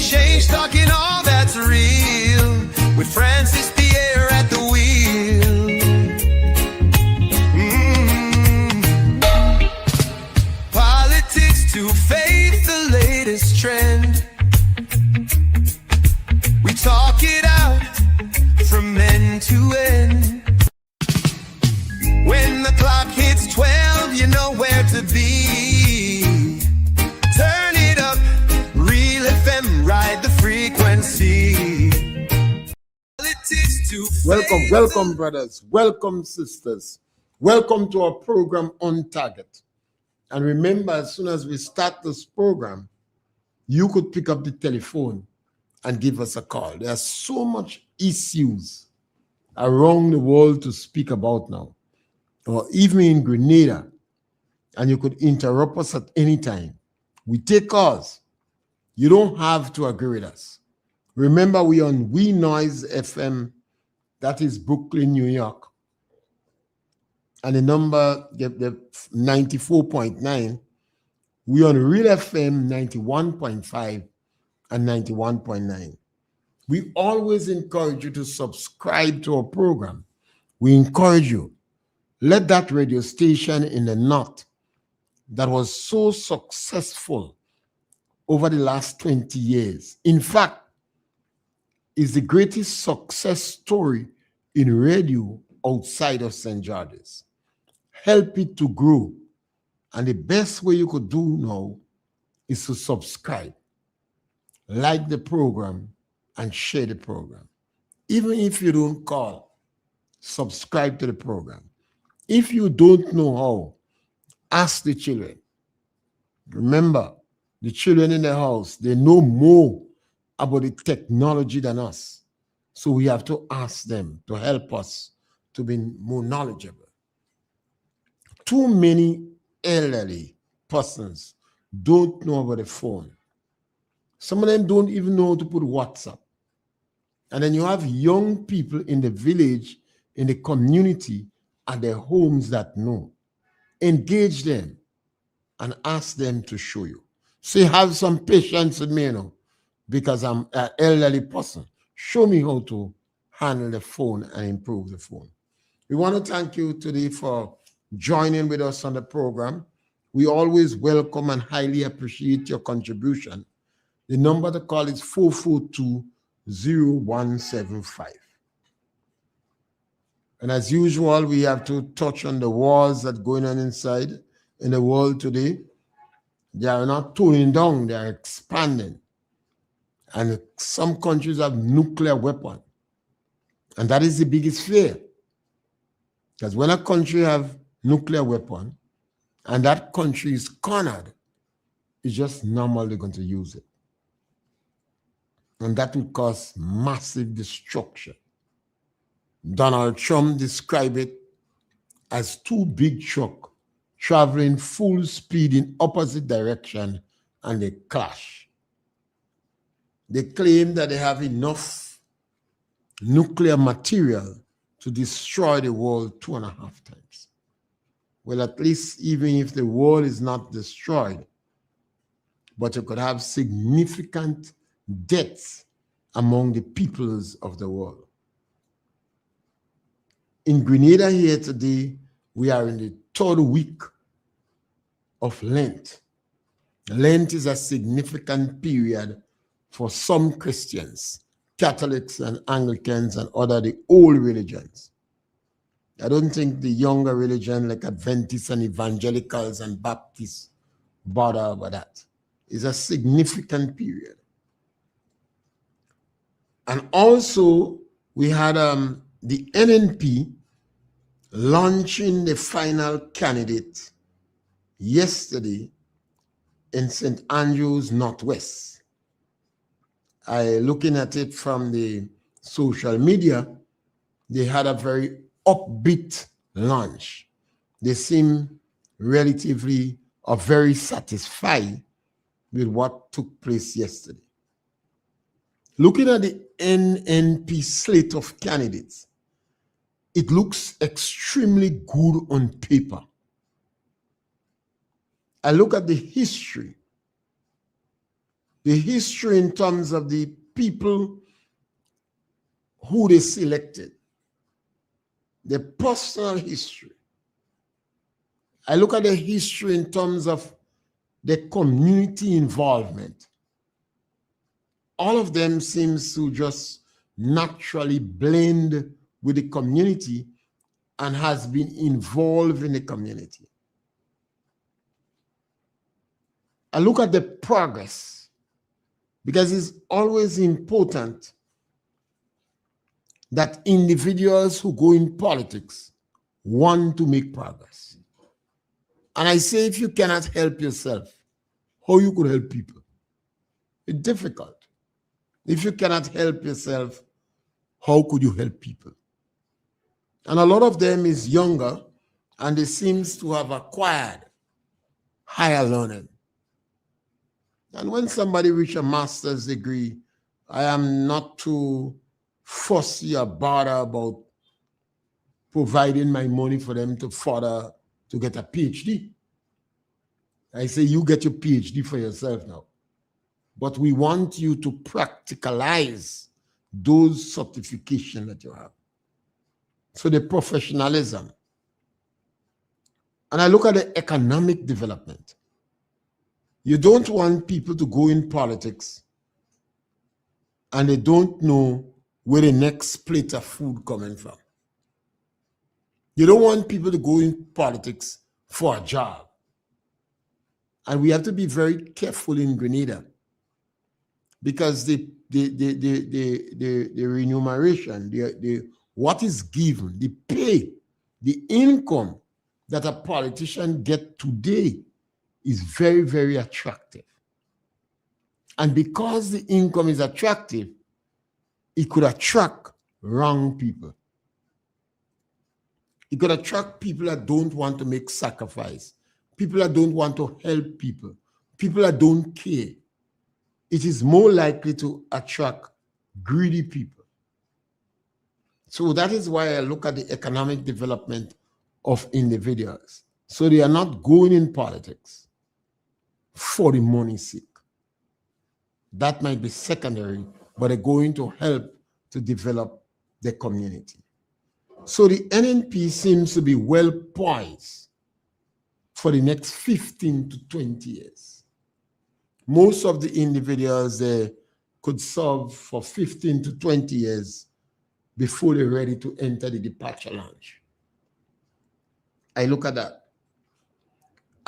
Change talking all that's real with Francis Pierre at the wheel. Politics to faith, the latest trend. We talk it out from end to end. When the clock hits 12, you know where to be. Turn it up, Real FM, ride the frequency. Politics to Welcome, brothers. Welcome, sisters. Welcome to our program On Target. And remember, as soon as we start this program, you could pick up the telephone and give us a call. There are so much issues around the world to speak about now, or even in Grenada, and you could interrupt us at any time. We take calls. You don't have to agree with us. Remember, we on We Noise FM, that is Brooklyn, New York. And the number, the 94.9, we on Real FM 91.5 and 91.9. We always encourage you to subscribe to our program. We encourage you. Let that radio station in the north that was so successful over the last 20 years, in fact, is the greatest success story in radio outside of St. George's. Help it to grow. And the best way you could do now is to subscribe, like the program, and share the program. Even if you don't call, subscribe to the program. If you don't know how, ask the children. Remember, the children in the house, they know more about the technology than us. So we have to ask them to help us to be more knowledgeable. Too many elderly persons don't know about the phone. Some of them don't even know how to put WhatsApp. And then you have young people in the village, in the community, at their homes that know. Engage them and ask them to show you. Say, have some patience with me, because I'm an elderly person. Show me how to handle the phone and improve the phone. We want to thank you today for joining with us on the program. We always welcome and highly appreciate your contribution. The number to call is 442-0175. And as usual, we have to touch on the wars that are going on inside in the world today. They are not toning down, they are expanding. And some countries have nuclear weapons. And that is the biggest fear. Because when a country have nuclear weapon and that country is cornered, it's just normally going to use it. And that will cause massive destruction. Donald Trump described it as two big trucks traveling full speed in opposite direction and they clash. They claim that they have enough nuclear material to destroy the world 2.5 times. Well, at least even if the world is not destroyed, but you could have significant deaths among the peoples of the world. In Grenada here today, we are in the 3rd week of Lent. Lent is a significant period for some Christians, Catholics and Anglicans and other the old religions. I don't think the younger religion like Adventists and Evangelicals and Baptists bother about that. It's a significant period. And also we had the NNP launching the final candidate yesterday in St. Andrews, Northwest. Looking at it from the social media, they had a very upbeat launch. They seem relatively or very satisfied with what took place yesterday. Looking at the NNP slate of candidates, it looks extremely good on paper. I look at the history the history in terms of the people who they selected, the personal history. I look at the history in terms of the community involvement. All of them seems to just naturally blend with the community and has been involved in the community. I look at the progress because it's always important that individuals who go in politics want to make progress. And I say, if you cannot help yourself, how you could help people? It's difficult. If you cannot help yourself, how could you help people? And a lot of them is younger, and they seems to have acquired higher learning. And when somebody reach a master's degree, I am not too fussy or bothered about providing my money for them to further to get a PhD. I say, you get your PhD for yourself now. But we want you to practicalize those certifications that you have. So the professionalism. And I look at the economic development. You don't want people to go in politics and they don't know where the next plate of food coming from. You don't want people to go in politics for a job. And we have to be very careful in Grenada because the remuneration, what is given, the pay, the income that a politician gets today is very, very attractive. And because the income is attractive, it could attract wrong people. It could attract people that don't want to make sacrifice, people that don't want to help people, people that don't care. It is more likely to attract greedy people. So that is why I look at the economic development of individuals. So they are not going in politics for the money's sake. That might be secondary, but they're going to help to develop the community. So the NNP seems to be well poised for the next 15 to 20 years. Most of the individuals they could serve for 15 to 20 years before they're ready to enter the departure lounge. I look at that.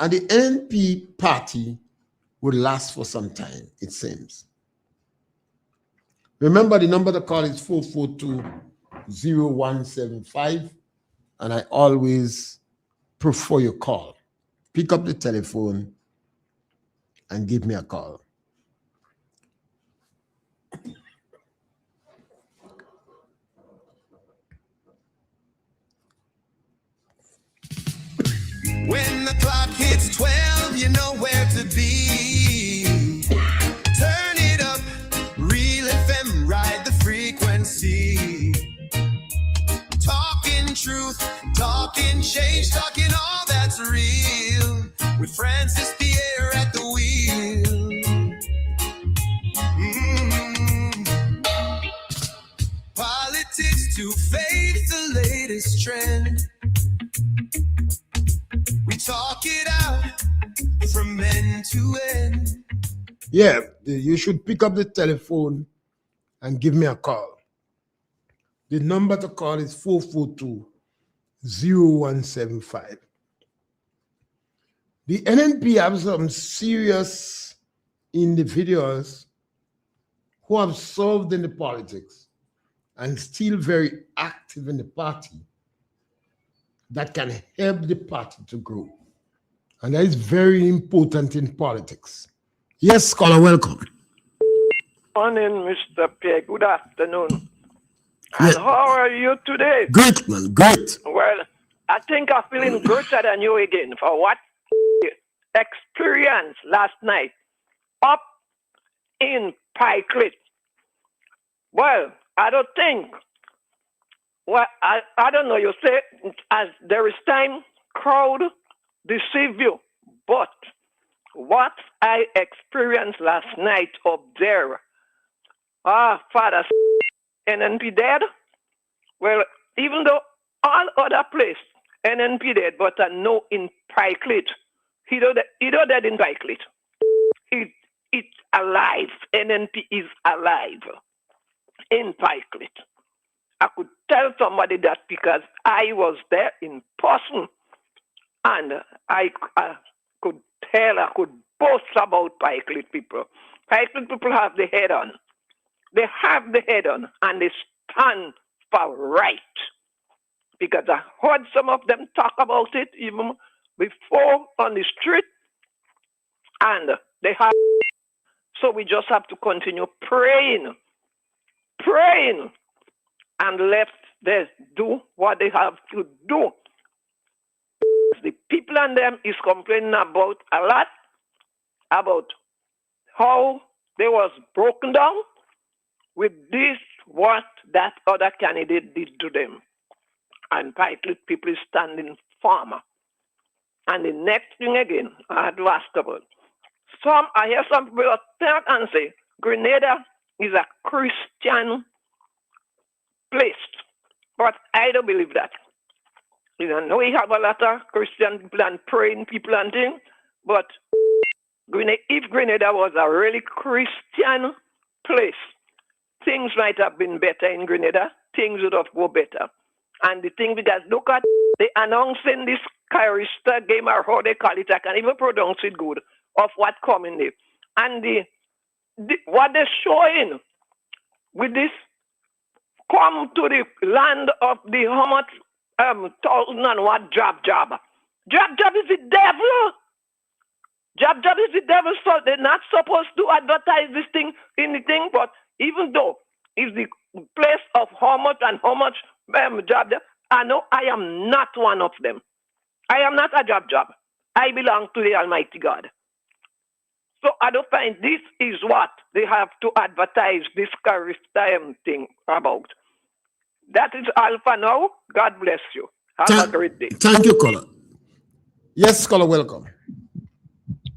And the NNP party will last for some time, it seems. Remember, the number to call is 442-0175, and I always prefer your call. Pick up the telephone and give me a call. When the clock hits 12, you know where to be. Turn it up, Real FM, ride the frequency. Talking truth, talking change, talking all that's real. With Francis Pierre at the wheel. Politics to faith, the latest trend. We talk it out from end to end. Yeah, you should pick up the telephone and give me a call. The number to call is 442-0175. The NNP have some serious individuals who have served in the politics and still very active in the party that can help the party to grow. And that is very important in politics. Yes, caller, welcome. Morning, Mr. Pierre. Good afternoon. And how are you today? Great, man, great. Well, I think I'm feeling greater than you again for what experienced last night up in Pikelet. Well, I don't think, well, I don't know, you say as there is time, crowd deceive you, but what I experienced last night up there. Father, NNP dead. Well, even though all other place NNP dead, but no in Pikelet. He don't dead in Pikelet. It's alive. NNP is alive in Pikelet. I could tell somebody that because I was there in person, and I could tell, I could boast about Pikelet people. Pikelet people have the head on. They have the head on, and they stand for right. Because I heard some of them talk about it even before on the street, and they have. So we just have to continue praying, and let them do what they have to do. The people and them is complaining about a lot, about how they was broken down with this, what that other candidate did to them. And Pikelet people is standing firm. And the next thing again, I had to ask about. I hear some people talk and say, Grenada is a Christian place. But I don't believe that. You know, we have a lot of Christian people and praying people and things, but if Grenada was a really Christian place, things might have been better in Grenada. Things would have go better. And the thing, because look at the announcing this Charista game, or how they call it, I can't even pronounce it good, of what coming there. And what they're showing with this, come to the land of the how much thousand and what job. Job is the devil. Job is the devil, so they're not supposed to advertise this thing in the thing, but even though it's the place of how much job, I know I am not one of them. I am not a job. I belong to the Almighty God. So I don't find this is what they have to advertise this Charista thing about. That is all for now. God bless you. Have a great day. Thank you, caller. Yes, caller, welcome.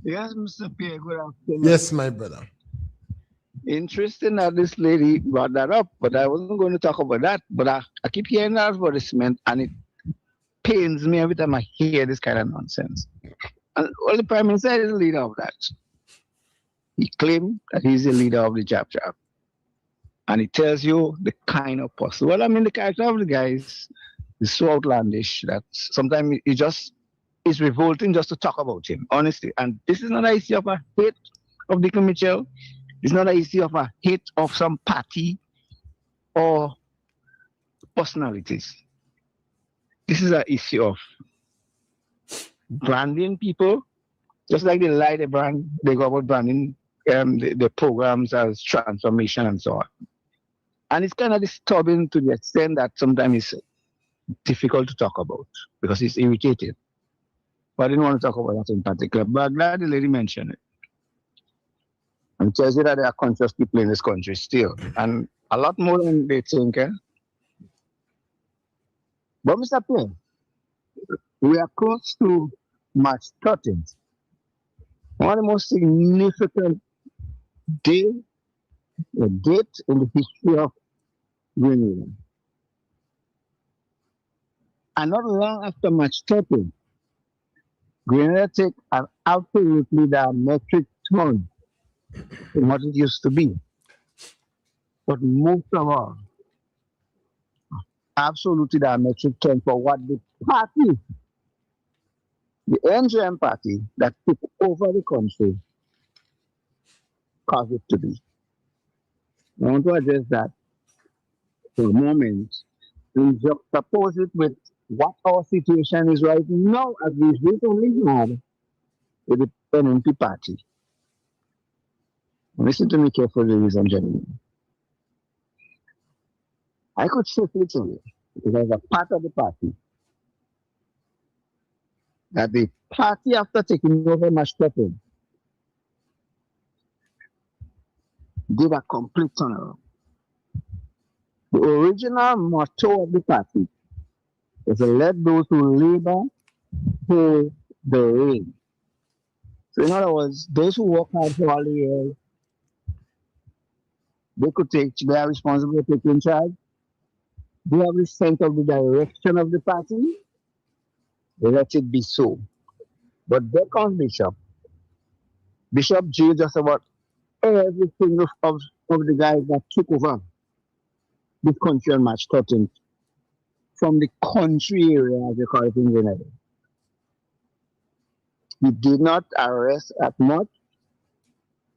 Yes, Mr. Pierre, good afternoon. Yes, my brother. Interesting that this lady brought that up, but I wasn't going to talk about that. But I keep hearing that advertisement, and it pains me every time I hear this kind of nonsense. And all the Prime Minister is the leader of that. He claimed that he's the leader of the Jab. And he tells you the kind of person. Well, I mean, the character of the guy is so outlandish that sometimes it's revolting just to talk about him, honestly. And this is not an issue of a hate of Dickon Mitchell. It's not an issue of a hate of some party or personalities. This is an issue of branding people, just like they lie, they go about branding the programs as transformation and so on. And it's kind of disturbing to the extent that sometimes it's difficult to talk about because it's irritating. But I didn't want to talk about that in particular. But I'm glad the lady mentioned it. And tells you that they are conscious people in this country still. And a lot more than they think. But Mr. Pierre, we are close to March 13th. One of the most significant date in the history of Grenadian. And not long after March 13th, Grenada take an absolutely diametric turn in what it used to be. But most of all, absolutely diametric turn for what the party, the NGM party that took over the country, caused it to be. I want to address that for a moment and juxtapose it with what our situation is right now as we recently had with the NNP party. Listen to me carefully, ladies and gentlemen. I could safely tell you, because a part of the party, that the party after taking over Mashpepin did a complete turnaround. The original motto of the party was to let those who labor hold the reins. So in other words, those who work hard for all the years, they are responsible for taking charge. They have the sense of the direction of the party. Let it be so. But there comes Bishop. Bishop J just about every single of the guys that took over this country on March 13th from the country area, as they call it in Grenadian. He did not arrest as much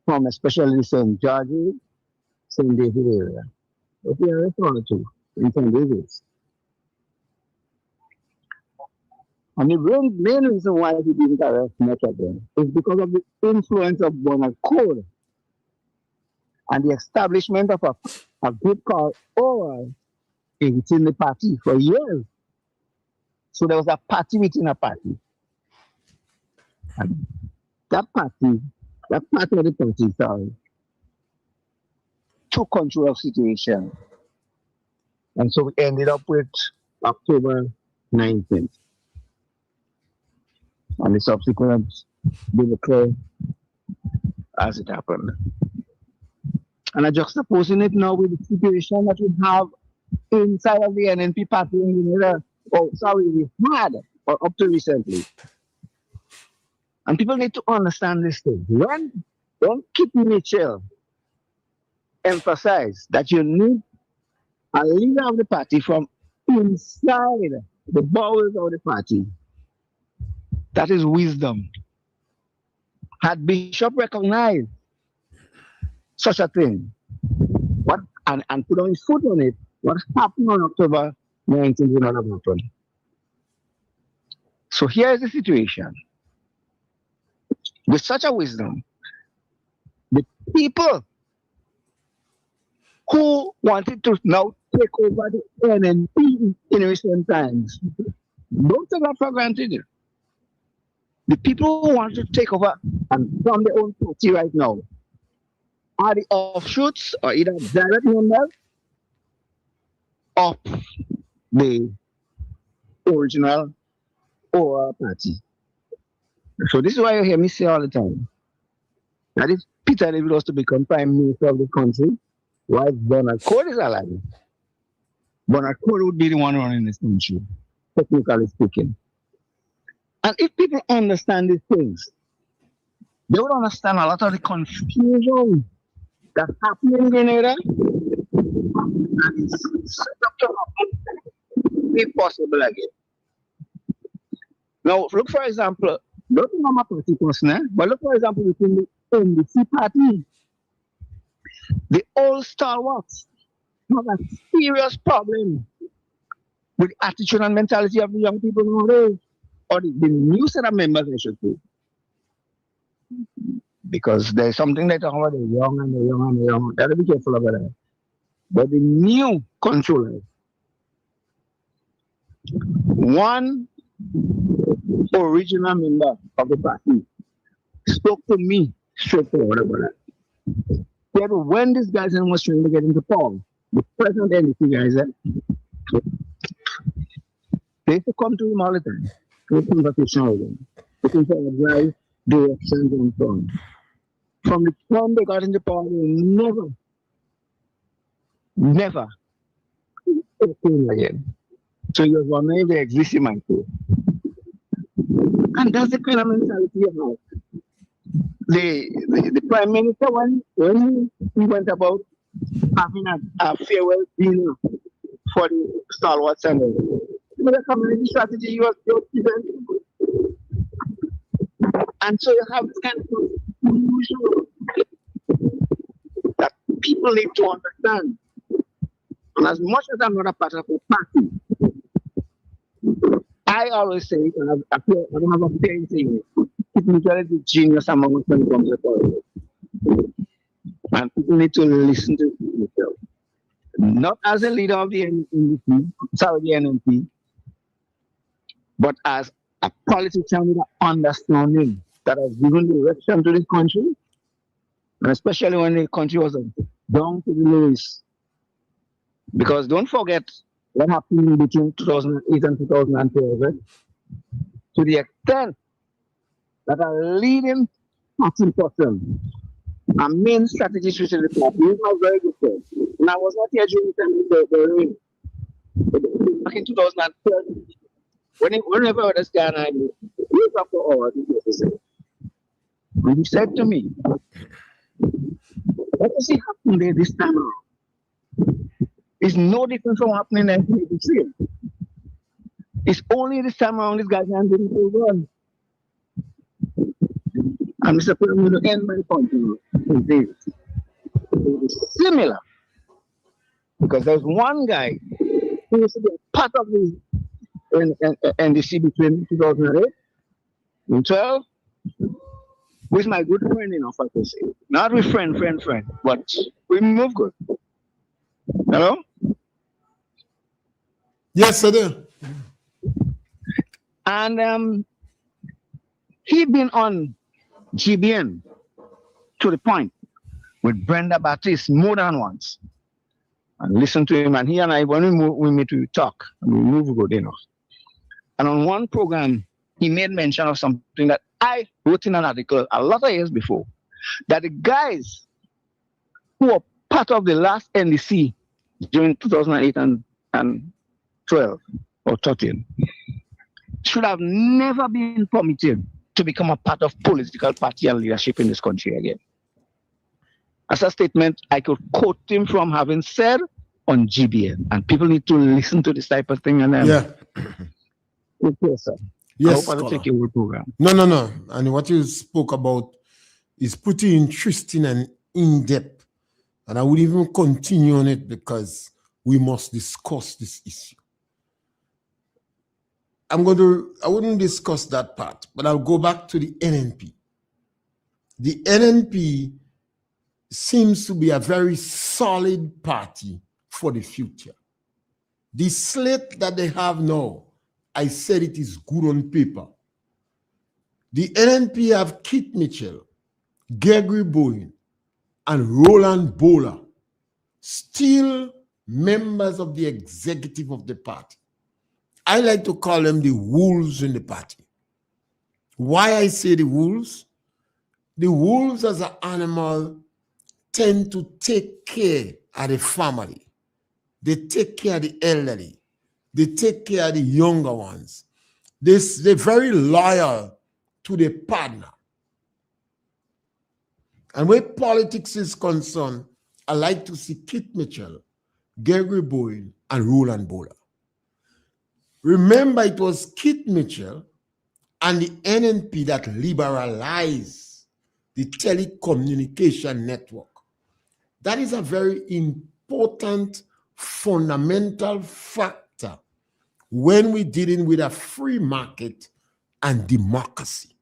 from especially St. George's, St. David area. But he arrested one or two in St. David's. And the main reason why he didn't arrest much of them is because of the influence of Bonner Code and the establishment of a group called OR within the party for years. So there was a party within a party. And that part of the party, sorry, took control of the situation. And so we ended up with October 19th. And the subsequent will occur as it happened. And I juxtaposing it now with the situation that we have inside of the NNP party in Grenada. We had, or up to recently. And people need to understand this thing. When Kitty Mitchell emphasized that you need a leader of the party from inside the bowels of the party, that is wisdom. Had Bishop recognized such a thing, and put on his foot on it, what happened on October 19th will not have happened. So here is the situation. With such a wisdom, the people who wanted to now take over the NNP in recent times, don't take that for granted. The people who want to take over and form their own party right now are the offshoots or either direct members of the original or party. So this is why you hear me say all the time that if Peter David was to become Prime Minister of the country, while Bernard Code is alive, Bernard Code would be the one running this country, technically speaking. And if people understand these things, they would understand a lot of the confusion that's happening in Grenada. And it's set up to happen if possible again. Now, look for example, don't know my party person, but look for example within the NDC party. The old stalwarts have a serious problem with the attitude and mentality of the young people nowadays. Or the new set of members, I should say. Because there's something they talk about the young and the young and the young. Gotta be careful about that. But the new controllers, one original member of the party spoke to me straightforward about that. But when these guys was trying to get into power, the present NDC guys, they used to come to him all the time. Conversation with them, looking for advice, directions, and so on. From the time they got into power, they never came again. So he was wondering if they exist in my field. And that's the kind of mentality you have. The Prime Minister, when he went about having a farewell dinner for the stalwarts and the community strategy you was presenting. And so you have this kind of confusion that people need to understand. And as much as I'm not a part of a party, I always say, and I don't have a fear saying it, people is the genius among us when it comes to politics. And people need to listen to themselves. Not as a leader of the NNP, but as a politician with an understanding that has given direction to this country, and especially when the country was down to the lowest. Because don't forget what happened between 2008 and 2012, to the extent that a leading passing person, a main strategy switch in the party. He's my very good friend. And I was not here during the reign. Back in 2012, whenever this guy and I meet, we talk for hours. And he said to me, what does it happen there this time around? It's no different from happening in 1983. It's only this time around this guy's hand didn't run. And Mr. Pierre, I'm going to end my point now. It is similar. Because there's one guy who used to be a part of the NDC between 2008 and 12, who is my good friend enough, I could say. Not with friend, but we move good. Hello? Yes, I do. And he'd been on GBN to the point with Brenda Baptiste more than once. And listen to him, and he and I, when we meet, we talk, and we move good enough. And on one program, he made mention of something that I wrote in an article a lot of years before, that the guys who were part of the last NDC during 2008 and 12 or 13 should have never been permitted to become a part of political party and leadership in this country again. As a statement, I could quote him from having said on GBN, and people need to listen to this type of thing. And Yeah. yes, sir. Yes, I hope I'll take your program. No. And what you spoke about is pretty interesting and in-depth. And I would even continue on it because we must discuss this issue. I wouldn't discuss that part, but I'll go back to the NNP. The NNP seems to be a very solid party for the future. The slate that they have now, I said it is good on paper. The NNP have Keith Mitchell, Gregory Bowen, and Roland Bowler, still members of the executive of the party. I like to call them the wolves in the party. Why I say the wolves? The wolves as an animal tend to take care of the family. They take care of the elderly. They take care of the younger ones. They're very loyal to their partner. And where politics is concerned, I like to see Keith Mitchell, Gregory Bowen, and Roland Bowler. Remember, it was Keith Mitchell and the NNP that liberalized the telecommunication network. That is a very important, fundamental factor when we're dealing with a free market and democracy.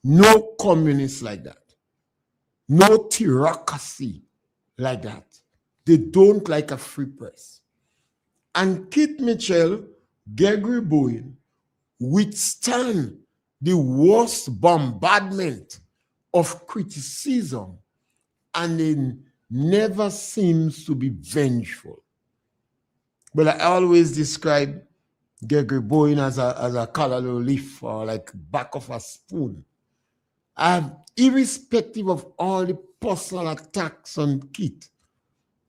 No communists like that. No theocracy like that. They don't like a free press. And Keith Mitchell, Gregory Bowen withstand the worst bombardment of criticism, and it never seems to be vengeful. But I always describe Gregory Bowen as a colorful leaf or like back of a spoon. Irrespective of all the personal attacks on Keith,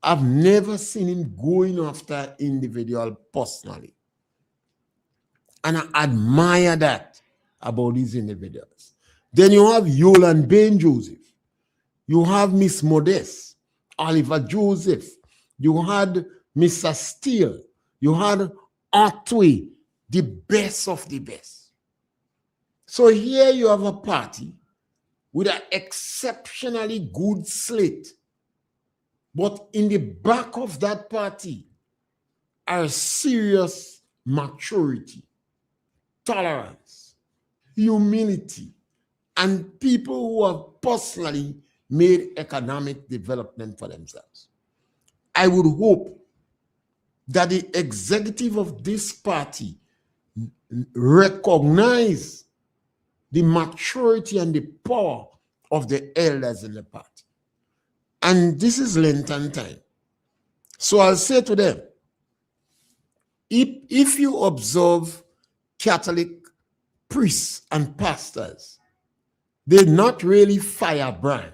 I've never seen him going after individual personally. And I admire that about these individuals. Then you have Yolande Bain Joseph. You have Miss Modeste, Oliver Joseph. You had Mr. Steele. You had Otway, the best of the best. So here you have a party with an exceptionally good slate. But in the back of that party are serious maturity, tolerance, humility, and people who have personally made economic development for themselves. I would hope that the executive of this party recognize the maturity and the power of the elders in the party. And this is Lenten time. So I'll say to them, if you observe Catholic priests and pastors, They not really firebrand.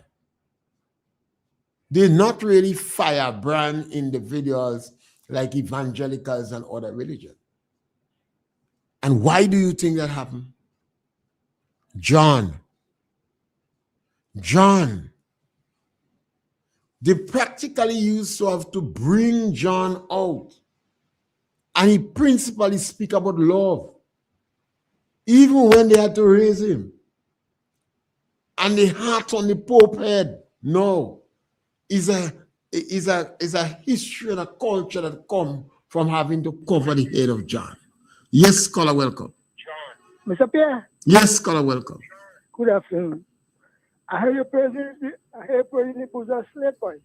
They not really firebrand individuals like evangelicals and other religions. And why do you think that happened? John. They practically used to have to bring John out. And he principally speak about love. Even when they had to raise him. And the heart on the Pope head. No. Is a history and a culture that come from having to cover the head of John. Yes, scholar, welcome. Mr. Pierre. Yes, scholar, welcome. Good afternoon. I heard your president was a slave boy.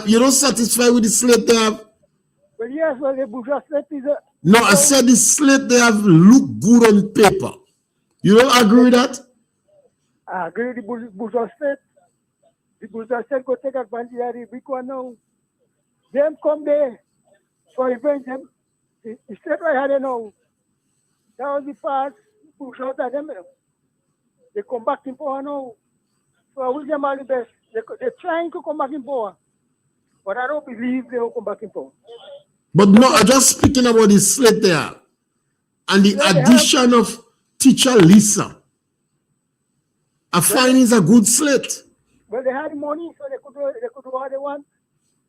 You're not satisfied with the slate they have? Well, yes, well, the bourgeois slate is a... No, I said the slate they have look good on paper. You don't agree with that? I agree with the bourgeois slate. The bourgeois slate go take advantage of the big one now. Them come there for revenge. Them. The slate right here now. That was the past bourgeois of them. They come back in power now. So I wish them all the best. They're trying to come back in power. But I don't believe they will come back in power. But no, I'm just speaking about the slate there. And the addition of teacher Lisa. I find it's a good slate. Well, they had the money, so they could do what they want.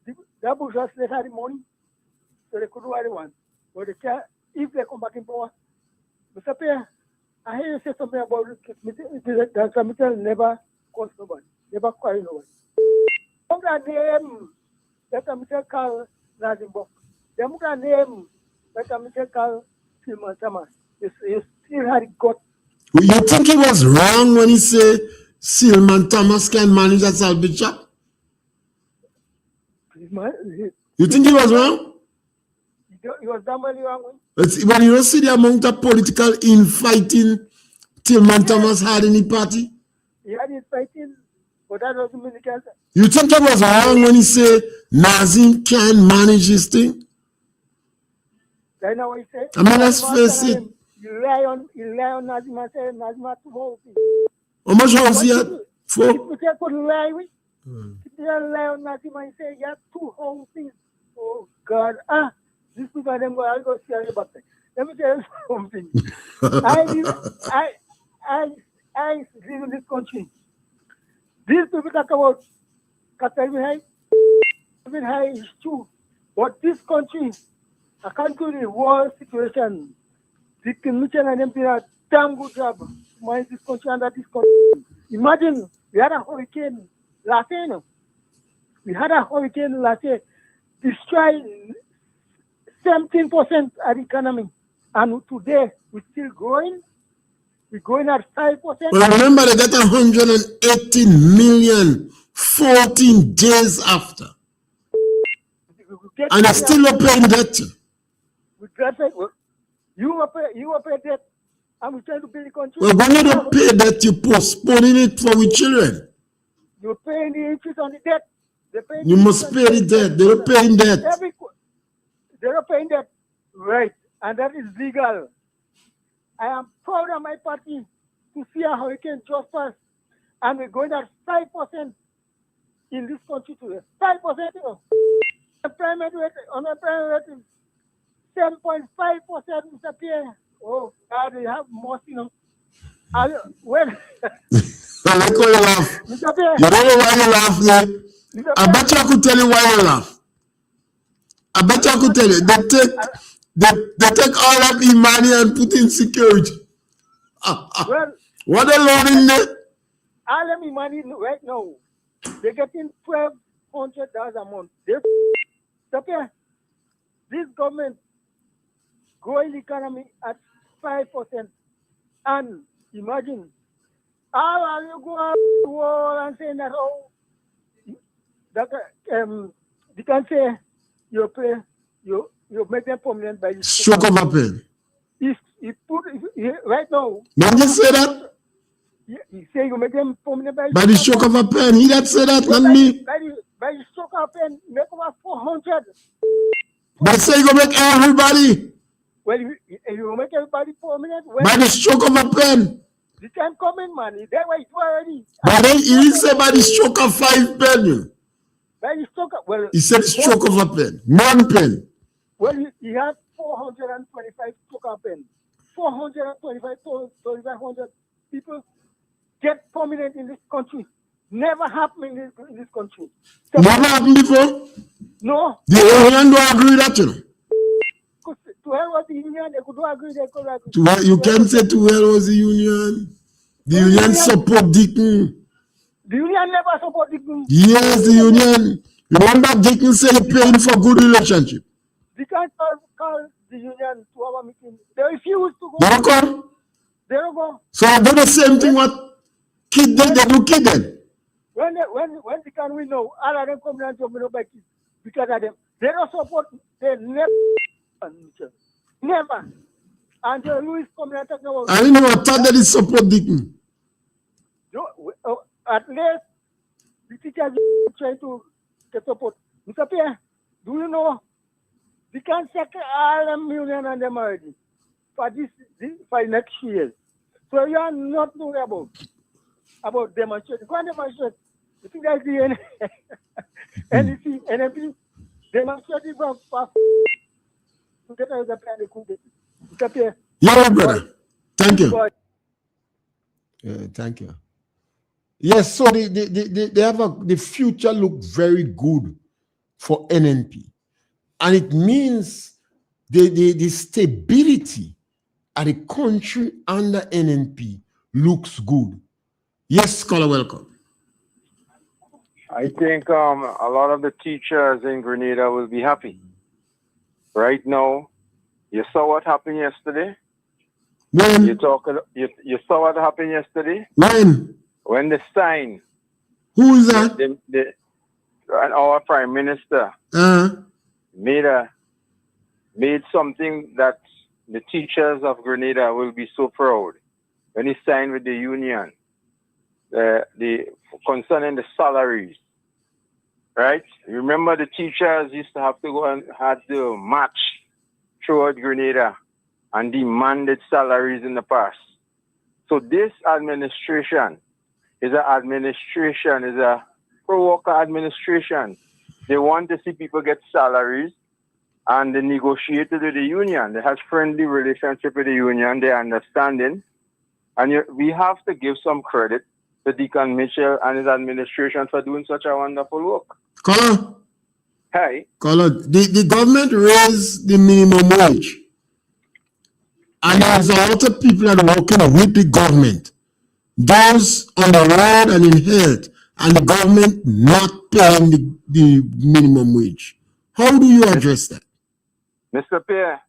The bourgeois slate had the money, so they could do what they want. But they can't, if they come back in power. Mr. Pierre, I hear you say something about that committee never cost nobody, never quarry nobody. Look at name that committee called Nazimbo. They look at name that committee called Silman Thomas. You still had it got. You think he was wrong when he said Silman Thomas can manage a salvage shop? You think he was wrong? He was damn well wrong. When you don't see the amount of political infighting Tillman Thomas had in the party? He had his fighting, but that doesn't mean he can't. You think he was wrong when he said Nazim can manage this thing? I know what he said. I mean, let's face it. You rely on Nazim and say Nazim had 2 houses. How much house he had? 4? If you could lie with, if you rely on Nazim and say you have 2 houses, oh God, these people are them go, I'll go see how you back there. Let me tell you something. I live in this country. These people talk about Calvin High is true. But this country, according to the world situation, the commission and them did a damn good job to manage this country under this country. Imagine, we had a hurricane last year. Destroyed 17% of the economy. And today, we're still growing. We're growing at 5%. Well, remember, they got 118 million 14 days after. And they're still not paying debt. You were paying debt. And we're trying to build the country. Well, when you don't pay debt, you're postponing it for our children. You're paying the interest on the debt. You must pay the debt. They're not paying debt. They're not paying debt. Right. And that is legal. I am proud of my party to see a hurricane just passed. And we're going at 5% in this country today. 5%, you know. Unemployment rate is 7.5%, Mr. Pierre. Oh, God, they have most, you know. Well, I like how you laugh. Mr. Pierre. You don't know why you laugh, man. I bet you I could tell you why you laugh. I bet you I could tell you. They take all of the money and put in security. Well, what they loading there? all of the money right now, they're getting $1,200 a month. Okay, this government growing the economy at 5%. And imagine, how you go out the wall and saying that, oh, that, you can say you make them permanent by the stroke of a pen. Right now. Don't you say that? He say you make them permanent by the stroke of a pen. He that say that, not me. By the stroke of a pen, make over 400. But say you make everybody. Well, you make everybody permanent. By the stroke of a pen. They can come in, man. They were already. But then he said by the stroke of 5 pen. By the stroke, well, He said the stroke of a pen. 1 pen. well, he had 425 stroke of pen. 425, 2,500 people get prominent in this country. Never happened in this country. So, Never happened before? no. The union don't agree with that, you know. To hell was the union, they could agree, they could agree. You can't say to hell was the union. The union support Dickon. The union never support the Yes, the union. Remember Dickon said he paying for good relationship. They can't call the union to our meeting. They refuse to go. They don't come. They don't go. So I do the same thing what kid they do kid them. When they can we know, all of them come down to me by kids because of them. They don't support. They never. Until Louis come and talk about. I didn't know I thought that is support Dickon. At least the teachers trying to get support. Mr. Pierre, do you know we can check all them million and them already for this for next year. So you are not worried about demonstration. Go and demonstrate. You think that's the NEC, NMP demonstrating for to get out the plan they could get. Mr. Pierre. Yeah, brother. Thank you. Thank you. Yes, so they have the future look very good for NNP. And it means the stability of the country under NNP looks good. Yes, scholar, welcome. I think a lot of the teachers in Grenada will be happy. Right now, you saw what happened yesterday? When? You saw what happened yesterday? When the sign. Who is that? Our Prime Minister made something that the teachers of Grenada will be so proud. When he signed with the union, the concerning the salaries, right? Remember the teachers used to have to go and had to march throughout Grenada and demanded salaries in the past. So this administration is a pro-worker administration. They want to see people get salaries and they negotiate with the union. They have friendly relationship with the union, they understanding. And we have to give some credit to Deacon Mitchell and his administration for doing such a wonderful work. Color. Hey. Color. The government raised the minimum wage. And there's a lot of people that are working with the government. Those on the road and in health, and the government not paying the minimum wage. How do you address that? Mr. Pierre,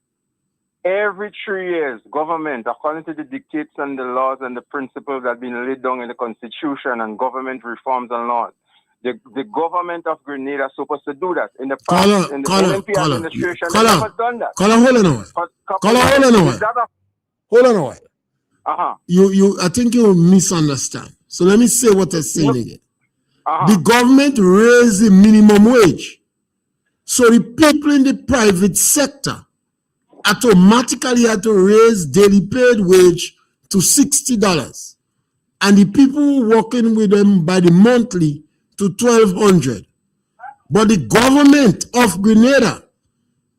every 3 years, government, according to the dictates and the laws and the principles that have been laid down in the Constitution and government reforms and laws, the government of Grenada is supposed to do that. In the past, in the NNP administration, they never done that. Hold on a while. I think you misunderstand. So let me say what I'm saying again. The government raised the minimum wage. So the people in the private sector automatically had to raise daily paid wage to $60. And the people working with them by the monthly to $1,200. But the government of Grenada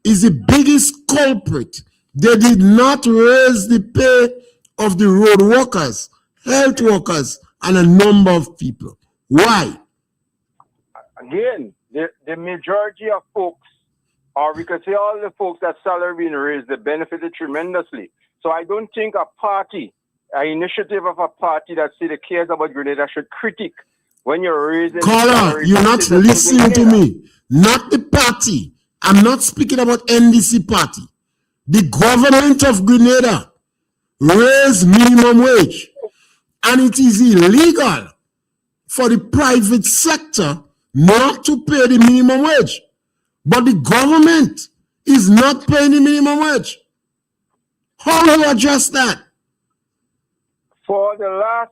is the biggest culprit. They did not raise the pay of the road workers, health workers, and a number of people. Why? Again, the majority of folks, or we could say all the folks that salary being raised, they benefited tremendously. So I don't think a party, an initiative of a party that say they cares about Grenada should critique when you're raising. Caller, you're not listening to me. Not the party. I'm not speaking about NDC party. The government of Grenada raised minimum wage, and it is illegal for the private sector not to pay the minimum wage. But the government is not paying the minimum wage. How do you address that? For the last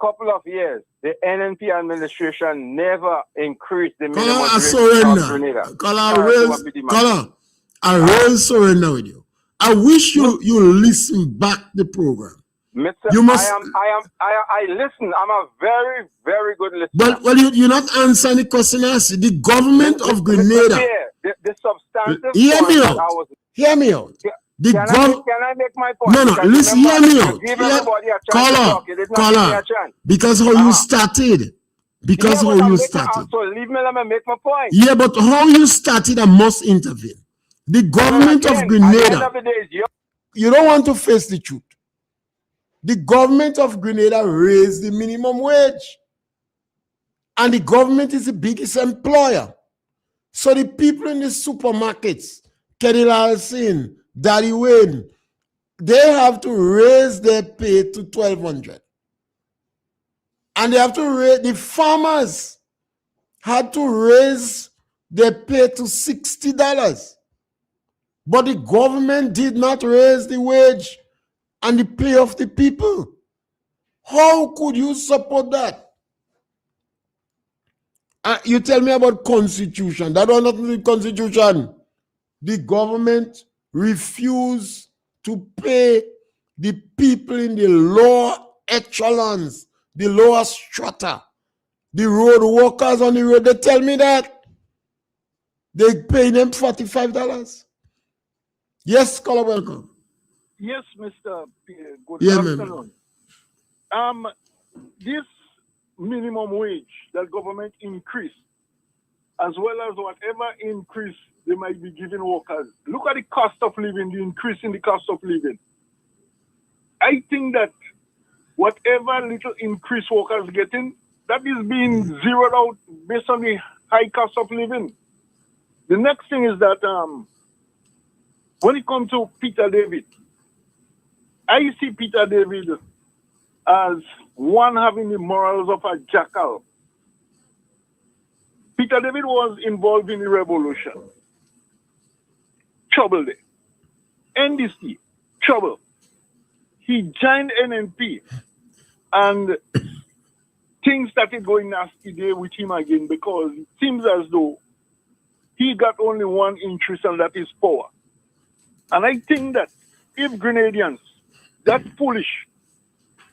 couple of years, the NNP administration never increased the minimum wage of Grenada. I will surrender with you. I wish you listen back the program Mr. You must. I listen. I'm a very, very good listener. Well, you're not answering the question I asked you. The government of Grenada. Mr. Pierre, the substantive Hear me point out. that I was. Hear me out. Can I make my point? No, Because listen, remember, hear me out. you give everybody a chance to talk. You did not give me a chance. Because how you started. Because how you started. So leave me, let me make my point. Yeah, but how you started, I must intervene. The government of Grenada. At the end of the day, it's you don't want to face the truth. The government of Grenada raised the minimum wage. And the government is the biggest employer. So the people in the supermarkets, Kenny Larson, Daddy Wayne, they have to raise their pay to $1,200. And they have to raise, the farmers had to raise their pay to $60. But the government did not raise the wage and the pay of the people. How could you support that? You tell me about constitution. That was not the constitution. The government refused to pay the people in the lower echelons, the lower strata, the road workers on the road. They tell me that they pay them $45. Yes, caller, welcome. Yes, Mr. Pierre. Good Yeah, afternoon. This minimum wage that government increased, as well as whatever increase they might be giving workers. Look at the cost of living, the increase in the cost of living. I think that whatever little increase workers getting, that is being zeroed out based on the high cost of living. The next thing is that when it comes to Peter David, I see Peter David as one having the morals of a jackal. Peter David was involved in the revolution. Trouble there. NDC, trouble. He joined NNP and things started going nasty there with him again because it seems as though he got only one interest, and that is power. And I think that if Grenadians, that foolish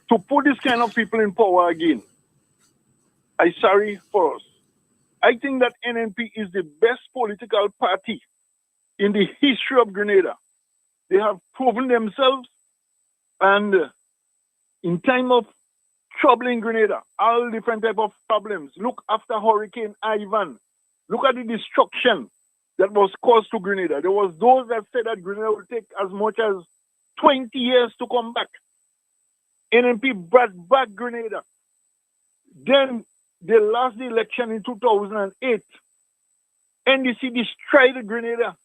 to put this kind of people in power again, I'm sorry for us. I think that NNP is the best political party in the history of Grenada. They have proven themselves, and in time of trouble in Grenada, all different type of problems. Look after Hurricane Ivan. Look at the destruction that was caused to Grenada. There was those that said that Grenada will take as much as 20 years to come back. NNP brought back Grenada. Then they lost the election in 2008. NDC destroyed Grenada.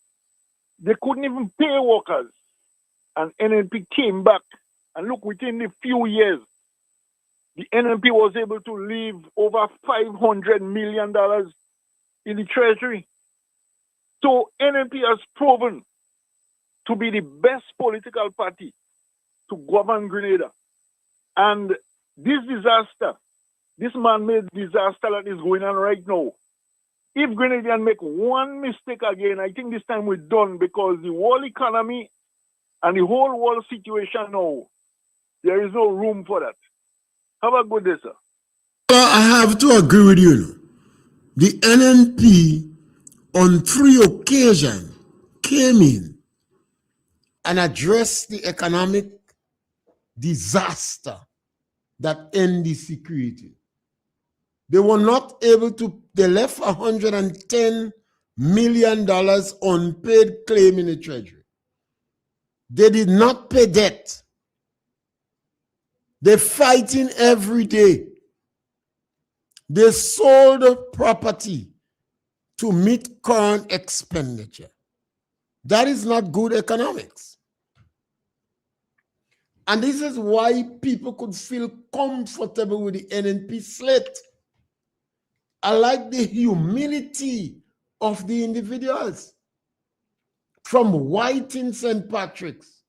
They couldn't even pay workers. And NNP came back. And look, within a few years, the NNP was able to leave over $500 million in the treasury. So NNP has proven to be the best political party to govern Grenada. And this disaster, this man-made disaster that is going on right now, if Grenadians make one mistake again, I think this time we're done, because the world economy and the whole world situation now, there is no room for that. Have a good day, sir. Well, I have to agree with you. The NNP on 3 occasions came in and addressed the economic disaster that NDC created. They were not able to, they left $110 million unpaid claim in the treasury. They did not pay debt. They're fighting every day. They sold property to meet current expenditure. That is not good economics. And this is why people could feel comfortable with the NNP slate. I like the humility of the individuals. From White in St. Patrick's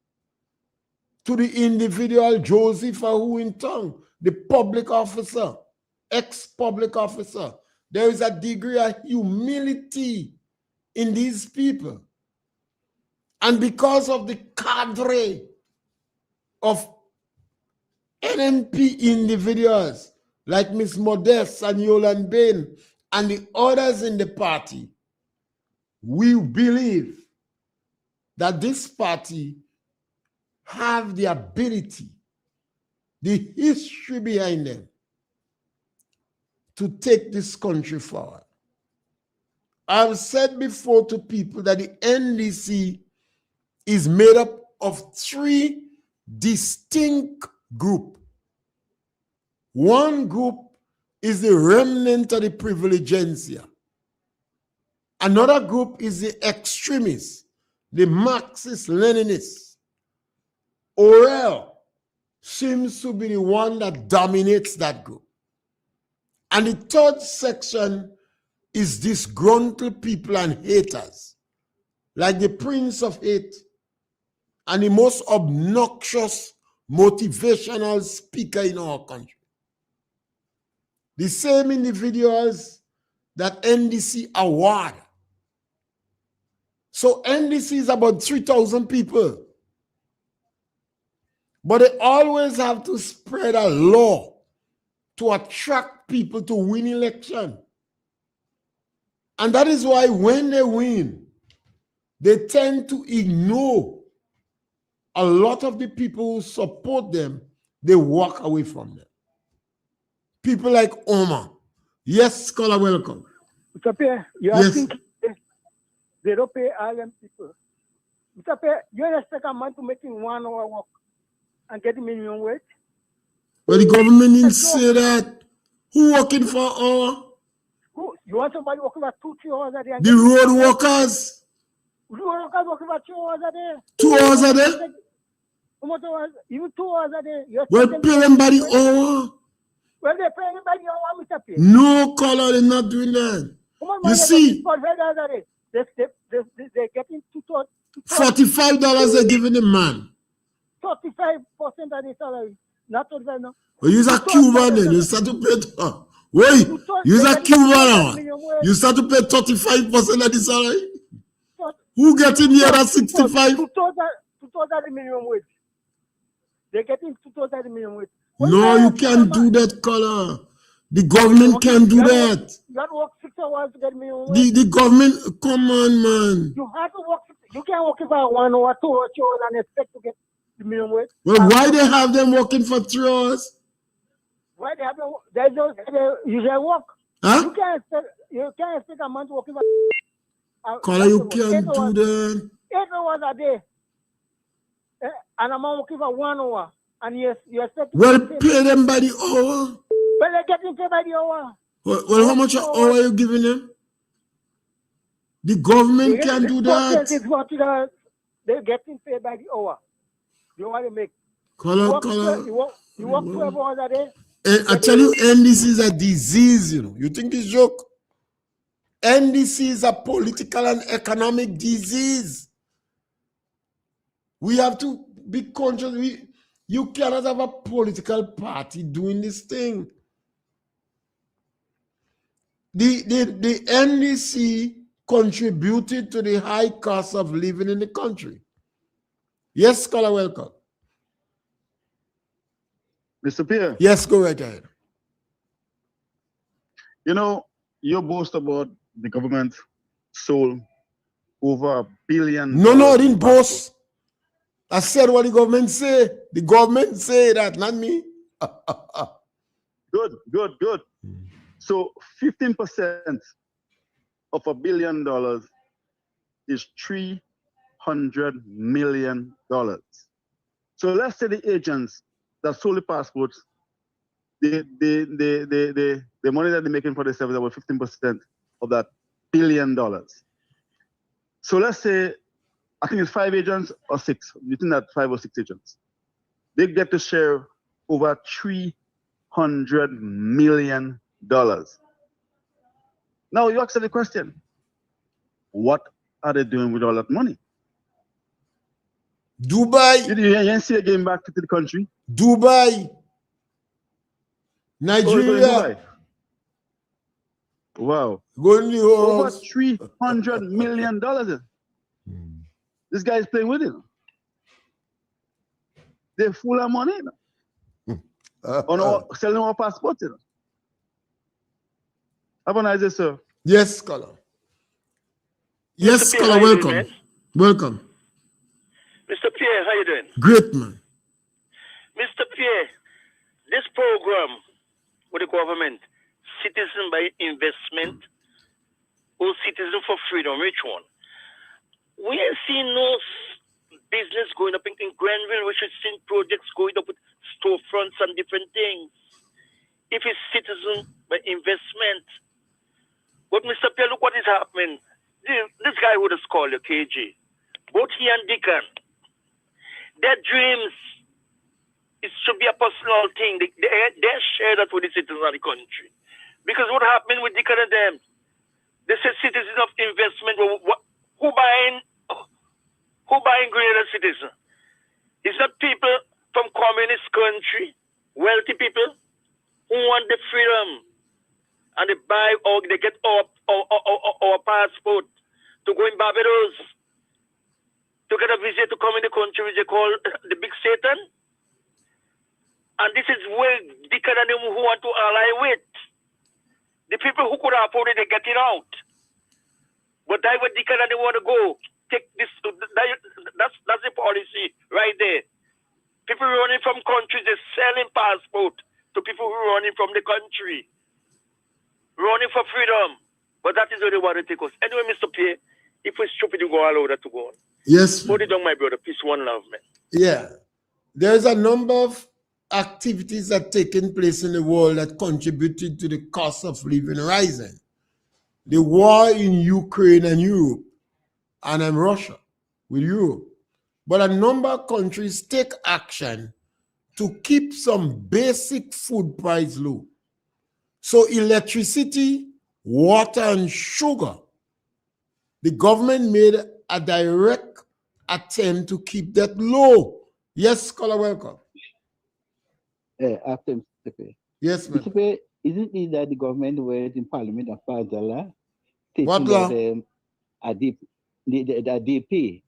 to the individual Joseph Ahuintong, the public officer, ex-public officer. There is a degree of humility in these people. And because of the cadre of NNP individuals like Miss Modeste and Yolan Bain and the others in the party, we believe that this party have the ability, the history behind them to take this country forward. I've said before to people that the NDC is made up of three distinct groups. One group is the remnant of the privilegencia. Another group is the extremists, the Marxist-Leninists. Orel seems to be the one that dominates that group. And the third section is disgruntled people and haters, like the Prince of Hate and the most obnoxious motivational speaker in our country. The same individuals that NDC award. So NDC is about 3,000 people. But they always have to spread a law to attract people to win election. And that is why when they win, they tend to ignore a lot of the people who support them. They walk away from them. People like Omar. Yes, scholar, welcome. Mr. Pierre, you are thinking they don't pay all them people. Mr. Pierre, you expect a man to making 1 hour work and getting minimum wage? But the government didn't say that. Who working for hour? Who? You want somebody working for 2-3 hours a day? The road workers. Road workers working for 2 hours a day. 2 hours a day? How much hours? Even 2 hours a day. Well, pay them by the hour. Well, they pay them by the hour, Mr. Pierre. No, caller, they're not doing that. You see, they're getting $45 they're giving the man. 35% of the salary. Not 35 now. Well, use a Cuban then. You start to pay. Wait, use a Cuban now. You start to pay 35% of the salary. Who getting the other 65? 2,000 the minimum wage. They're getting 2,000 the minimum wage. No, you can't do that, caller. The government can't do that. You have to work 6 hours to get minimum wage. The government, come on, man. You have to work. You can't work for 1 hour, 2 hours, and expect to get the minimum wage. Well, why they have them working for 3 hours? Why they have them? They usually work. Huh? You can't expect a man to work for. Caller, you can't do that. 8 hours a day. And a man working for 1 hour. And you expect. Well, pay them by the hour. But they're getting paid by the hour. Well, how much an hour are you giving them? The government can do that. $40. They're getting paid by the hour. You want to make. Caller. You work 12 hours a day. And I tell you, NDC is a disease, you know. You think it's a joke? NDC is a political and economic disease. We have to be conscious. You cannot have a political party doing this thing. The NDC contributed to the high cost of living in the country. Yes, scholar, welcome. Mr. Pierre. Yes, go right ahead. You know, you boast about the government sold over $1 billion. No, I didn't boast. I said what the government say. The government say that, not me. Good. So 15% of $1 billion is $300 million. So let's say the agents that sold the passports, the money that they're making for the service, about 15% of that $1 billion. So let's say, I think it's 5 agents or 6, between that 5 or 6 agents. They get to share over $300 million. Now you ask the question, what are they doing with all that money? Dubai. You didn't see it getting back to the country? Dubai. Nigeria. Dubai. Wow. Going to over $300 million. This guy is playing with it. They're full of money. On our selling our passport, you know. Have a nice day, sir. Yes, scholar. Yes, Mr. Pierre, scholar, how you doing, welcome. man? Welcome. Mr. Pierre, how you doing? Great, man. Mr. Pierre, this program with the government, citizen by investment or citizen for freedom, which one? We ain't seen no business going up in Grenville. We should see projects going up with storefronts and different things. If it's citizen by investment. But Mr. Pierre, look what is happening. This guy would have called you, KG. Both he and Deacon, their dreams, it should be a personal thing. They share that with the citizens of the country. Because what happened with Deacon and them, they say citizens of investment, who buying Grenadian citizen? It's not people from communist country, wealthy people who want the freedom and they buy or they get our passport to go in Barbados to get a visa to come in the country which they call the big Satan. And this is where Deacon and them who want to ally with. The people who could afford it, they get it out. But that's where Deacon and them want to go. Take this. That's the policy right there. People running from countries, they're selling passport to people who are running from the country. Running for freedom. But that is where they want to take us. Anyway, Mr. Pierre, if we're stupid, you go allow that to go on. Yes. Hold it down, my brother. Peace, one love, man. Yeah. There's a number of activities that are taking place in the world that contributed to the cost of living rising. The war in Ukraine and Europe, and in Russia with Europe. But a number of countries take action to keep some basic food price low. So electricity, water, and sugar, the government made a direct attempt to keep that low. Yes, scholar, welcome. After Mr. Pierre. Yes, ma'am. Mr. Pierre, isn't it that the government went in Parliament and passed a law? What law? The DP,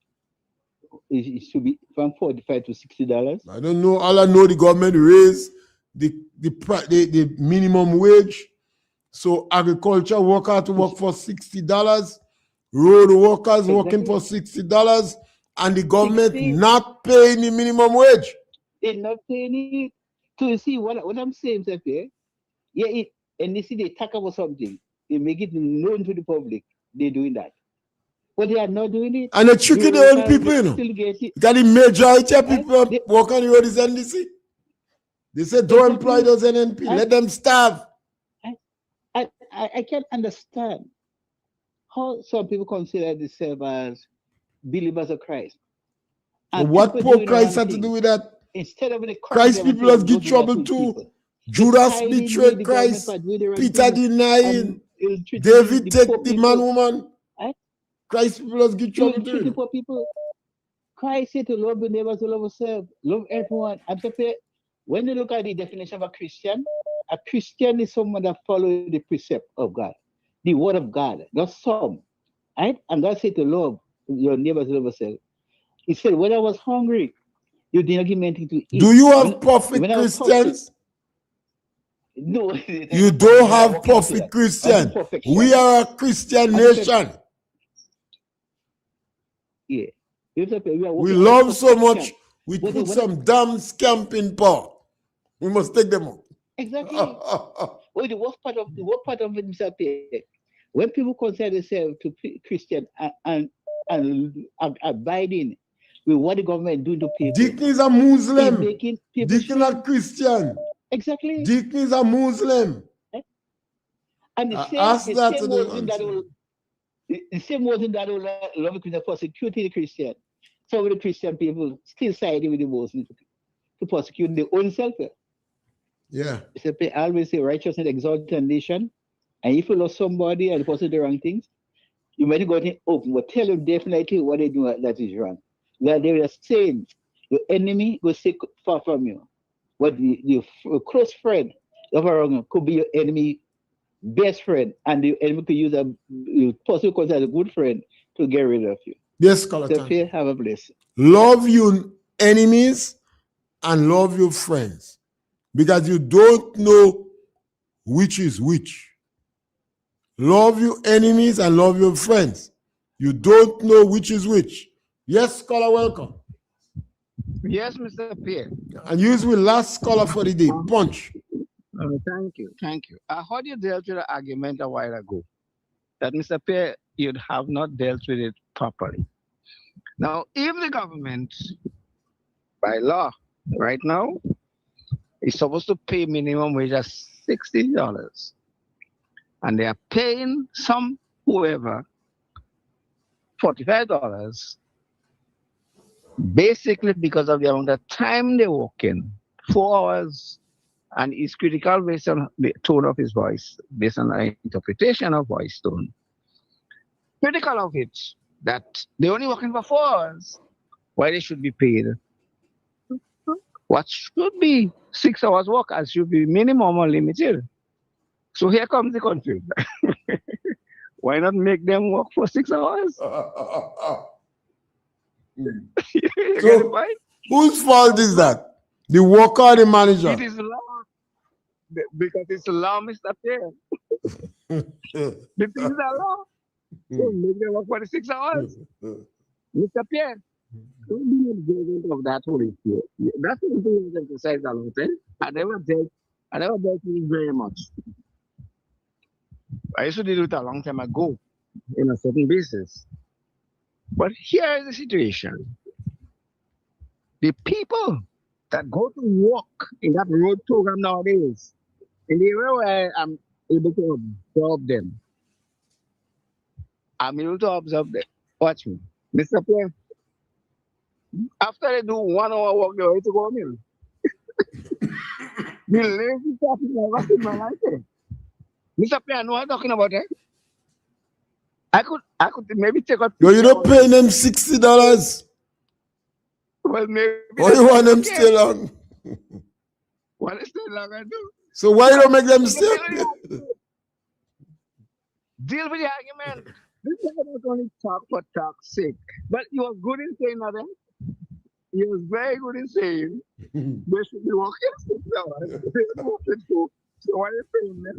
it should be from $45 to $60. I don't know. All I know, the government raised the minimum wage. So agriculture workers to work for $60, road workers working for $60, and the government 60. not paying the minimum wage. They're not paying it. So you see what I'm saying, Mr. Pierre? Yeah, and you see they talk about something. They make it known to the public. They're doing that. But they are not doing it. And they're tricking their own people, you know. Got the majority of people work on the road is NDC. They say don't employ those NNP. Let them starve. I can't understand how some people consider themselves as believers of Christ. And what Pope Christ had to do with that? Instead of the Christ people has get trouble too. People. Judas betrayed Christ. Peter denying. David take the man woman. Christ people has get trouble too. People. Christ said to love the neighbors, to love yourself, love everyone. I'm saying, when you look at the definition of a Christian is someone that follows the precept of God, the word of God, not some. Right? And God said to love your neighbors, love yourself. He said, when I was hungry, you didn't give me anything to eat. Do you have perfect Christians? No. You don't have perfect Christians. We are a Christian nation. Yeah. We love so much, we put some damn camping power. We must take them out. Exactly. Well, the worst part of it, Mr. Pierre, when people consider themselves to Christian and abiding with what the government doing to people. Deacon is a Muslim. Deacon is a Christian. Exactly. Deacon is a Muslim. And the same Muslim that will love Christian persecuting the Christian. Some of the Christian people still siding with the Muslims to persecute their own self. Yeah. I always say righteousness exalts a nation. And if you love somebody and the person do the wrong things, you might go to open, but tell them definitely what they do that is wrong. That they are saying your enemy will stay far from you. What your close friend could be your enemy best friend, and the enemy could use a person who as a good friend to get rid of you. Yes, Color. So Pierre, have a blessing. Love your enemies and love your friends. because you don't know which is which. Love your enemies and love your friends. You don't know which is which. Yes, scholar, welcome. Yes, Mr. Pierre. And you will last scholar for the day. Punch. Thank you. Thank you. I heard you dealt with the argument a while ago that Mr. Pierre, you'd have not dealt with it properly. Now, if the government, by law, right now, is supposed to pay minimum wage of $60, and they are paying some whoever $45, basically because of the amount of time they work in, 4 hours, and it's critical based on the tone of his voice, based on the interpretation of voice tone. Critical of it, that they're only working for 4 hours, why they should be paid what should be 6 hours work as should be minimum or limited. So here comes the confusion. Why not make them work for 6 hours? You get the point? Whose fault is that? The worker or the manager? It is law. Because it's law, Mr. Pierre. The things are law. So make them work for the 6 hours. Mr. Pierre, don't be observant of that whole issue. That's the thing I emphasize a lot. I never dealt with it very much. I used to deal with it a long time ago in a certain basis. But here is the situation. The people that go to work in that road program nowadays, in the area where I'm able to observe them, watch me. Mr. Pierre, after they do 1 hour work, they're ready to go home. The lazy stuff is never in my life. Mr. Pierre, I know what I'm talking about, I could maybe take out. Yo, you don't pay them $60. Well, maybe. Or you want them stay long? Want to stay long, I do. So why you don't make them stay? Deal with the argument. This guy was only talk for talk's sake. But he was good in saying that. He was very good in saying they should be working 6 hours. They don't want to go. So why are you paying them?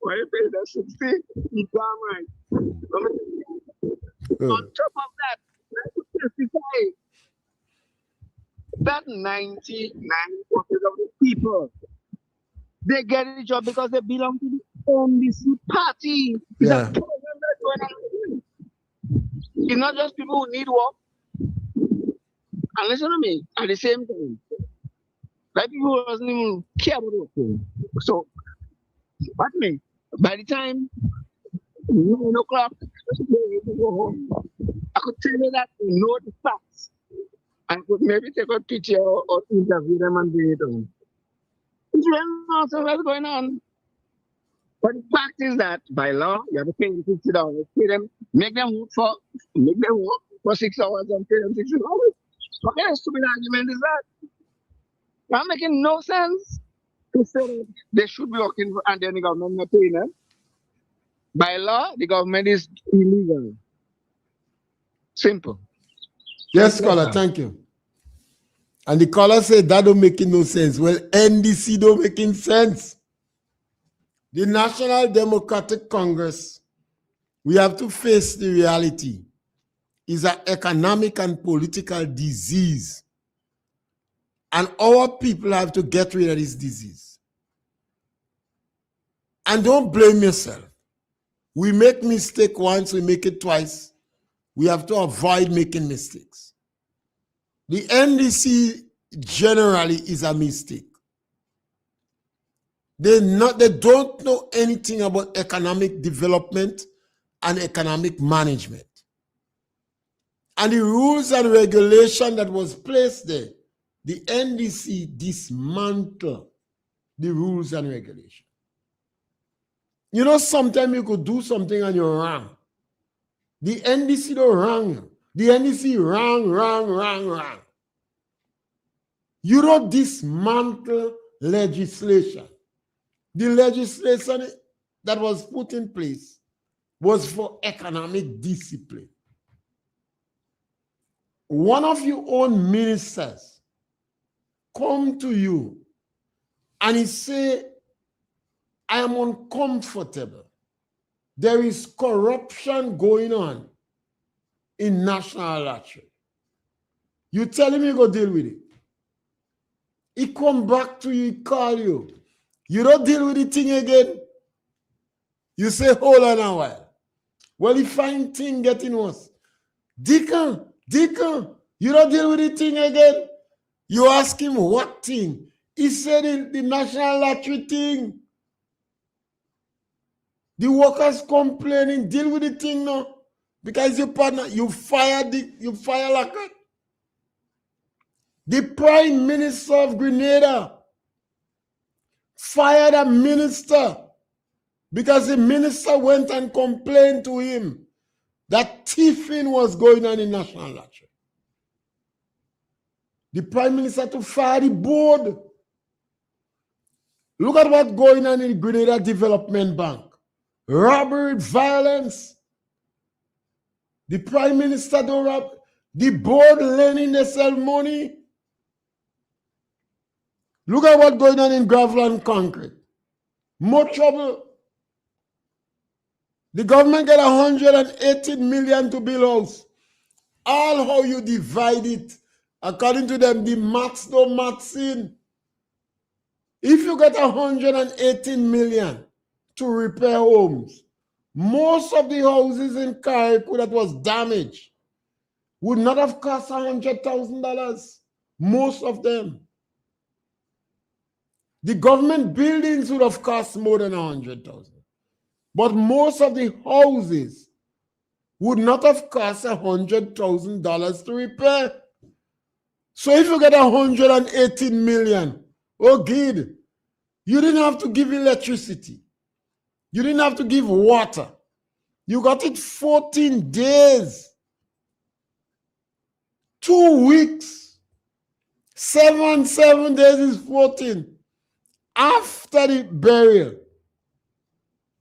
Why are you paying them 60? You're damn right. On top of that, let's testify that 99% of the people, they get a job because they belong to the NDC party. It's a program that's going on. It's not just people who need work. And listen to me, at the same time, like people who doesn't even care about working. So, what me? By the time 9 o'clock, to go home, I could tell you that you know the facts. I could maybe take a picture or interview them and bring it home. It's really awesome what's going on. But the fact is that by law, you have to pay them $50. Pay them, make them work for 6 hours and pay them $60. What kind of stupid argument is that? Not making no sense to say that they should be working and then the government not paying them. By law, the government is illegal. Simple. Yes, caller, thank you. And the caller said that don't make no sense. Well, NDC don't making sense. The National Democratic Congress, we have to face the reality, is an economic and political disease. And our people have to get rid of this disease. And don't blame yourself. We make mistake once, we make it twice. We have to avoid making mistakes. The NDC generally is a mistake. They don't know anything about economic development and economic management. And the rules and regulation that was placed there, the NDC dismantled the rules and regulation. You know, sometimes you could do something and you're wrong. The NDC don't wrong. The NDC wrong. You don't dismantle legislation. The legislation that was put in place was for economic discipline. One of your own ministers come to you And he said, I am uncomfortable. There is corruption going on in national lottery. You tell him you go deal with it. He come back to you, he call you. You don't deal with the thing again. You say, hold on a while. Well, he find thing getting worse. Deacon, you don't deal with the thing again. You ask him what thing? He said the national lottery thing. The workers complaining, deal with the thing now. Because your partner, you fire like that. The Prime Minister of Grenada fired a minister because the minister went and complained to him that thieving was going on in national lottery. The Prime Minister to fire the board. Look at what's going on in the Grenada Development Bank. Robbery, violence. The Prime Minister don't rob. The board lending themselves money. Look at what's going on in gravel and concrete. More trouble. The government got 118 million to build house. All how you divide it, according to them, the maths don't maths in. If you got 118 million to repair homes, most of the houses in Carriacou that was damaged would not have cost $100,000. Most of them. The government buildings would have cost more than $100,000. But most of the houses would not have cost $100,000 to repair. So if you get 118 million, oh good, you didn't have to give electricity. You didn't have to give water. You got it 14 days. 2 weeks. 7 days is 14. After the burial.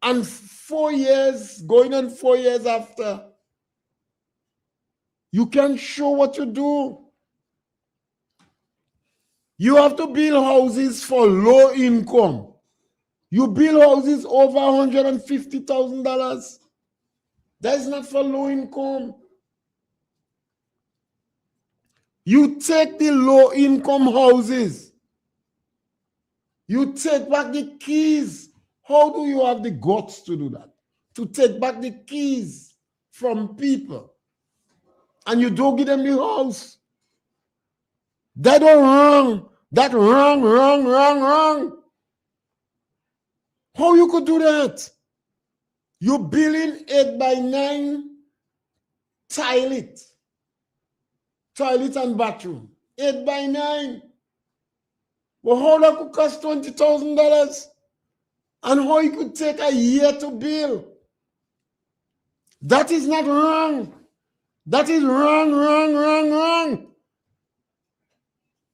And 4 years, going on 4 years after, you can show what you do. You have to build houses for low income. You build houses over $150,000. That is not for low income. You take the low income houses. You take back the keys. How do you have the guts to do that? To take back the keys from people. And you don't give them the house. That don't wrong. That wrong. How you could do that? You building 8x9 toilet and bathroom. 8x9. Well, how that could cost $20,000? And how it could take a year to build? That is not wrong. That is wrong.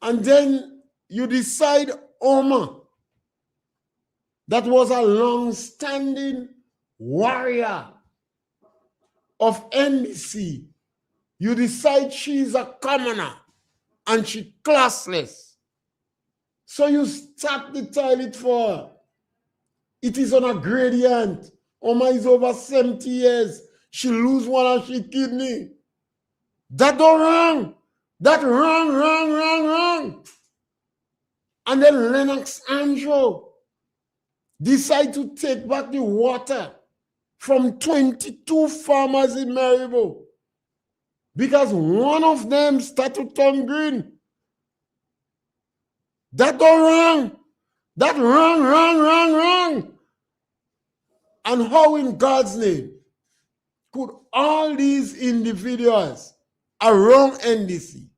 And then you decide, Omar, that was a long-standing warrior of NBC. You decide she's a commoner and she classless. So you start the toilet for her. It is on a gradient. Oma is over 70 years. She lose one of she kidney. That don't wrong. That wrong. And then Lennox Andrew decide to take back the water from 22 farmers in Maryville because one of them started to turn green. That don't wrong. That wrong. And how in God's name could all these individuals around NDC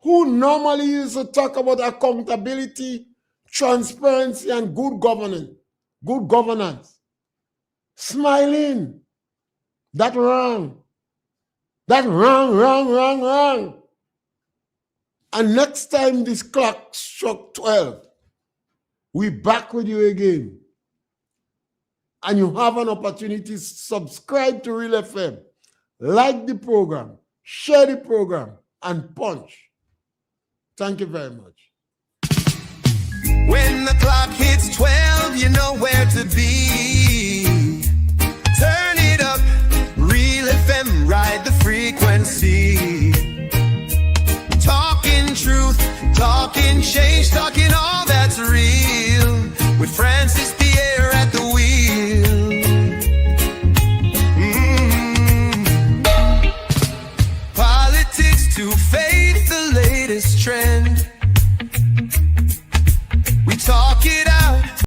who normally used to talk about accountability, transparency, and good governance, smiling, that wrong. That wrong. And next time this clock struck 12, we back with you again. And you have an opportunity to subscribe to Real FM, like the program, share the program, and punch. Thank you very much. When the clock hits 12, you know where to be. Turn it up, Real FM, ride the frequency. Talking truth, talking change, talking all that's real. With Francis Pierre at the wheel. Politics to faith, the latest trend.